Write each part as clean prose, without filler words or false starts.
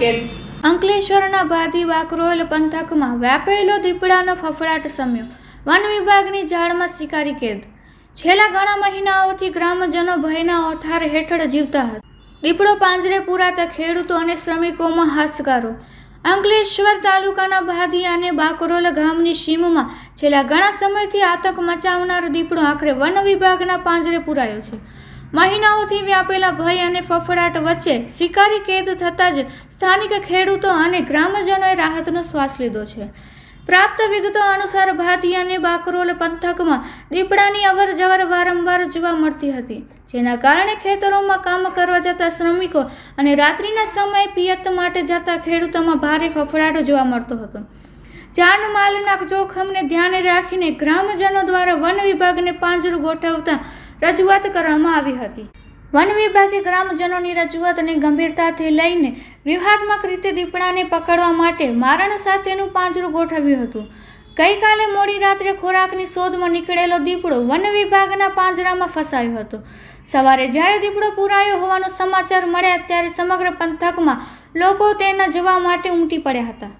કેદ। અંકલેશ્વરના ભાદી વાકરોલ પંથકમાં વ્યાપેલો દીપડાનો ફફડાટ સમ્યો। વન વિભાગની જાળમાં શિકારી કેદ। છેલ્લા ઘણા મહિનાઓથી ગ્રામજનો ભયના ઓથાર હેઠળ જીવતા હતા। દીપડો પાંજરે પુરાતા ખેડૂતો અને શ્રમિકોમાં હાશકારો। અંકલેશ્વર તાલુકાના ભાદી અને બાકરોલ ગામની સીમમાં છેલ્લા ઘણા સમયથી આતંક મચાવનાર દીપડો આખરે વન વિભાગના પાંજરે પુરાયો છે। મહિનાઓથી વ્યાપેલા ભય અને ફફડાટ વચ્ચે શિકારી કેદ થતાં જ સ્થાનિક ખેડૂતો અને ગ્રામજનોએ રાહતનો શ્વાસ લીધો છે। પ્રાપ્ત વિગતો અનુસાર ભાદી અને બાકરોલ પંથકમાં દીપડાની અવરજવર વારંવાર જોવા મળતી હતી, જેના કારણે ખેતરોમાં કામ કરવા જતા શ્રમિકો અને રાત્રિના સમયે પિયત માટે જતા ખેડૂતોમાં ભારે ફફડાટ જોવા મળતો હતો। જાનમાલના જોખમને ધ્યાને રાખીને ગ્રામજનો દ્વારા વન વિભાગને પાંજરું ગોઠવતા રજૂઆત કરવામાં આવી હતી। વન વિભાગે ગ્રામજનોની રજૂઆતને ગંભીરતાથી લઈને વ્યૂહાત્મક રીતે દીપડાને પકડવા માટે મારણ સાથેનું પાંજરું ગોઠવ્યું હતું। ગઈકાલે મોડી રાત્રે ખોરાકની શોધમાં નીકળેલો દીપડો વન વિભાગના પાંજરામાં ફસાયો હતો। સવારે જ્યારે દીપડો પુરાયો હોવાનો સમાચાર મળ્યા ત્યારે સમગ્ર પંથકમાં લોકો તેના જોવા માટે ઉમટી પડ્યા હતા।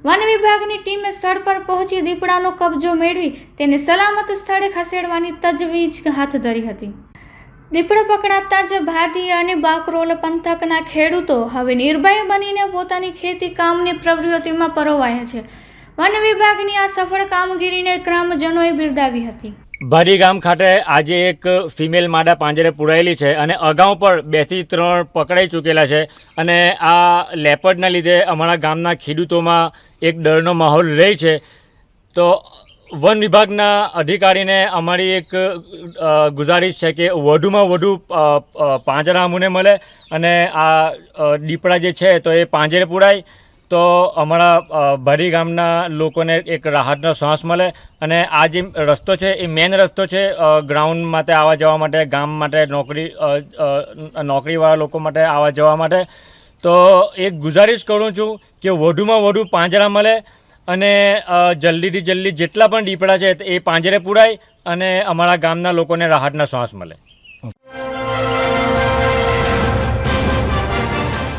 વન વિભાગની ટીમે સ્થળ પર પહોંચી દીપડાનો કબજો મેળવી તેને સલામત સ્થળે ખસેડવાની તજવીજ હાથ ધરી હતી। દીપડો પકડાતા જ ભાદી અને બાકરોલ પંથકના ખેડૂતો હવે નિર્ભય બનીને પોતાની ખેતી કામની પ્રવૃત્તિમાં પરોવાયા છે। વન વિભાગની આ સફળ કામગીરીને ગ્રામજનોએ બિરદાવી હતી। ભાદી ગામ ખાતે આજે એક ફિમેલ માદા પાંજરે પુરાયેલી છે અને અગાઉ પણ 2 થી 3 પકડાઈ ચૂકેલા છે અને આ લેપર્ડના લીધે અમારા ગામના ખેડૂતોમાં એક ડરનો માહોલ રહે છે। તો વન વિભાગના અધિકારીને અમારી એક ગુજારિશ છે કે વધુમાં વધુ પાંજરા અમને મળે અને આ દીપડા જે છે તો એ પાંજરે પુરાય તો અમારા ભાદી ગામના લોકોને એક રાહતનો શ્વાસ મળે અને આ જે રસ્તો છે એ મેન રસ્તો છે ગ્રાઉન્ડ માટે આવવા જવા માટે, ગામ માટે, નોકરીવાળા લોકો માટે આવવા જવા માટે। તો એક ગુજારિશ કરું છું કે વધુમાં વધુ પાંજરા મળે અને જલ્દીથી જલ્દી જેટલા પણ દીપડા છે એ પાંજરે પુરાય અને અમારા ગામના લોકોને રાહતના શ્વાસ મળે।